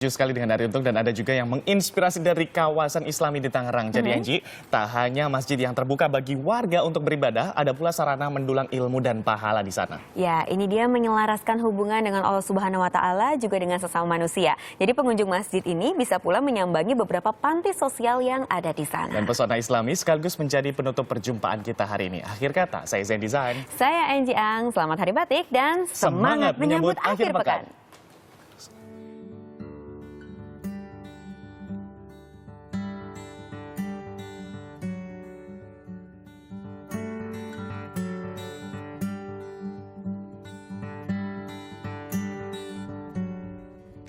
Setuju sekali dengan Dari Untung dan ada juga yang menginspirasi dari kawasan Islami di Tangerang. Jadi Anji, tak hanya masjid yang terbuka bagi warga untuk beribadah, ada pula sarana mendulang ilmu dan pahala di sana. Ya, ini dia menyelaraskan hubungan dengan Allah Subhanahu wa Ta'ala juga dengan sesama manusia. Jadi pengunjung masjid ini bisa pula menyambangi beberapa panti sosial yang ada di sana. Dan pesona Islami sekaligus menjadi penutup perjumpaan kita hari ini. Akhir kata, saya Zain Design. Saya Angie Ang, selamat Hari Batik dan semangat menyambut akhir pekan.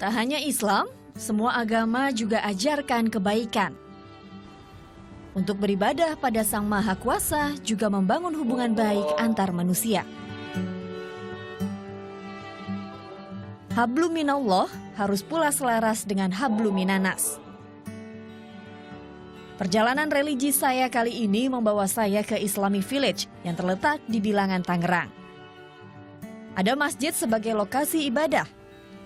Tak hanya Islam, semua agama juga ajarkan kebaikan. Untuk beribadah pada Sang Maha Kuasa juga membangun hubungan baik antar manusia. Hablum minallah harus pula selaras dengan hablum minanas. Perjalanan religi saya kali ini membawa saya ke Islamic Village yang terletak di Bilangan, Tangerang. Ada masjid sebagai lokasi ibadah.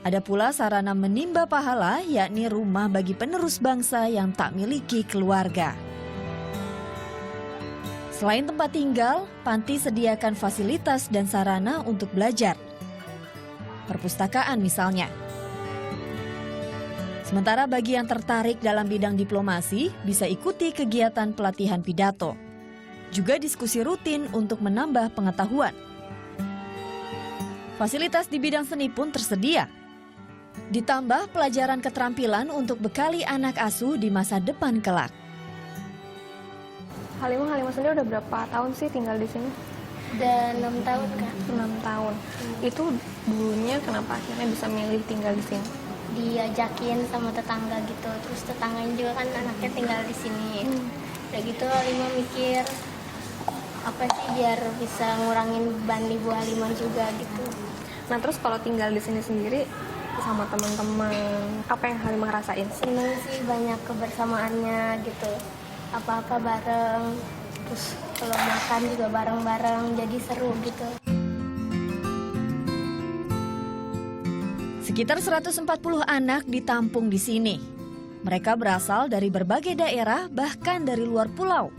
Ada pula sarana menimba pahala, yakni rumah bagi penerus bangsa yang tak miliki keluarga. Selain tempat tinggal, panti sediakan fasilitas dan sarana untuk belajar. Perpustakaan misalnya. Sementara bagi yang tertarik dalam bidang diplomasi, bisa ikuti kegiatan pelatihan pidato. Juga diskusi rutin untuk menambah pengetahuan. Fasilitas di bidang seni pun tersedia. Ditambah pelajaran keterampilan untuk bekali anak asuh di masa depan kelak. Halimah sendiri udah berapa tahun sih tinggal di sini? Udah 6 tahun kan? 6 tahun. Itu dulunya kenapa akhirnya bisa milih tinggal di sini? Diajakin sama tetangga gitu, terus tetangganya juga kan anaknya tinggal di sini. Udah gitu Halimah mikir apa sih biar bisa ngurangin beban Ibu Halimah juga gitu. Nah terus kalau tinggal di sini sendiri sama teman-teman, apa yang Halimah rasain? Seneng sih banyak kebersamaannya gitu, apa-apa bareng, terus kalau makan juga bareng-bareng, jadi seru gitu. Sekitar 140 anak ditampung di sini. Mereka berasal dari berbagai daerah, bahkan dari luar pulau.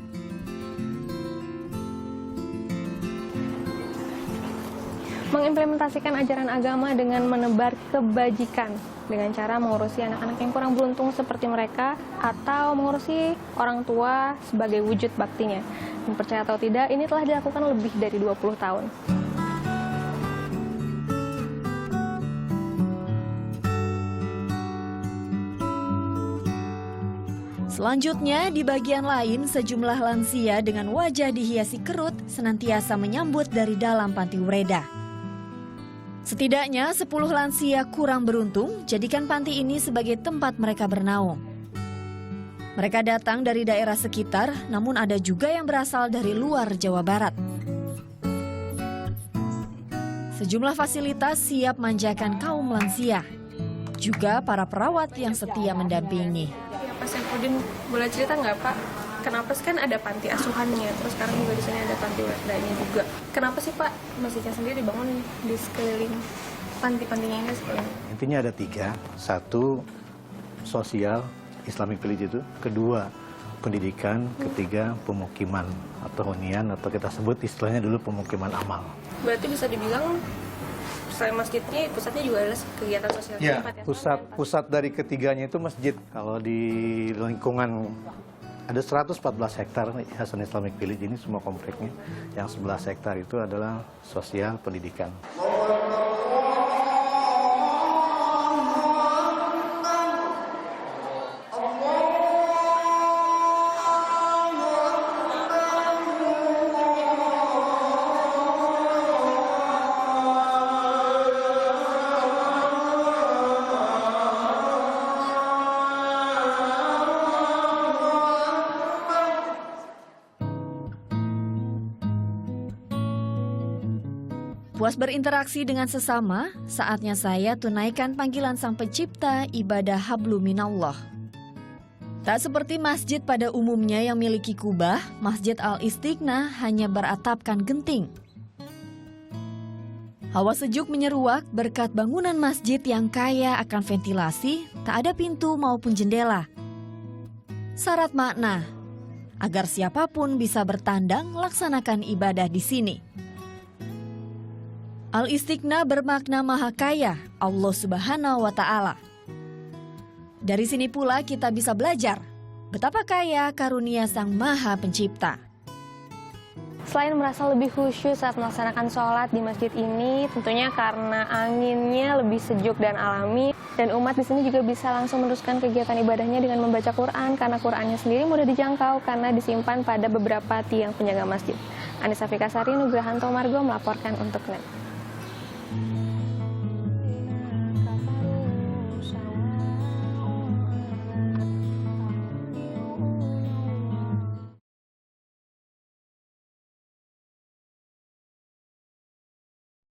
Mengimplementasikan ajaran agama dengan menebar kebajikan dengan cara mengurusi anak-anak yang kurang beruntung seperti mereka atau mengurusi orang tua sebagai wujud baktinya. Dan percaya atau tidak, ini telah dilakukan lebih dari 20 tahun. Selanjutnya, di bagian lain, sejumlah lansia dengan wajah dihiasi kerut senantiasa menyambut dari dalam panti Ureda. Setidaknya 10 lansia kurang beruntung jadikan panti ini sebagai tempat mereka bernaung. Mereka datang dari daerah sekitar, namun ada juga yang berasal dari luar Jawa Barat. Sejumlah fasilitas siap manjakan kaum lansia, juga para perawat yang setia mendampingi. Ya, Pak Saifuddin, boleh cerita nggak Pak? Kenapa sih kan ada panti asuhannya, terus sekarang juga di sini ada panti Uredanya juga. Kenapa sih Pak masjidnya sendiri dibangun di sekeliling panti-pantinya ini sekeliling? Intinya ada 3. 1, sosial, Islamic Village itu. 2, pendidikan. 3, pemukiman atau hunian atau kita sebut istilahnya dulu pemukiman amal. Berarti bisa dibilang selain masjidnya, pusatnya juga adalah kegiatan sosial. Ya, pusat dari ketiganya itu masjid. Kalau di lingkungan ada 114 hektar Yayasan Islamic Village ini semua kompleknya. Yang 11 hektar itu adalah sosial pendidikan. Puas berinteraksi dengan sesama, saatnya saya tunaikan panggilan Sang Pencipta ibadah hablum minallah. Tak seperti masjid pada umumnya yang miliki kubah, Masjid Al-Istighna hanya beratapkan genting. Hawa sejuk menyeruak berkat bangunan masjid yang kaya akan ventilasi, tak ada pintu maupun jendela. Syarat makna, agar siapapun bisa bertandang laksanakan ibadah di sini. Al-Istighna bermakna maha kaya, Allah Subhanahu wa Ta'ala. Dari sini pula kita bisa belajar betapa kaya karunia Sang Maha Pencipta. Selain merasa lebih khusyuk saat melaksanakan sholat di masjid ini, tentunya karena anginnya lebih sejuk dan alami, dan umat di sini juga bisa langsung meneruskan kegiatan ibadahnya dengan membaca Quran, karena Qurannya sendiri mudah dijangkau karena disimpan pada beberapa tiang penjaga masjid. Anissa Fikasari, Nugrahanto Margo melaporkan untuk NET.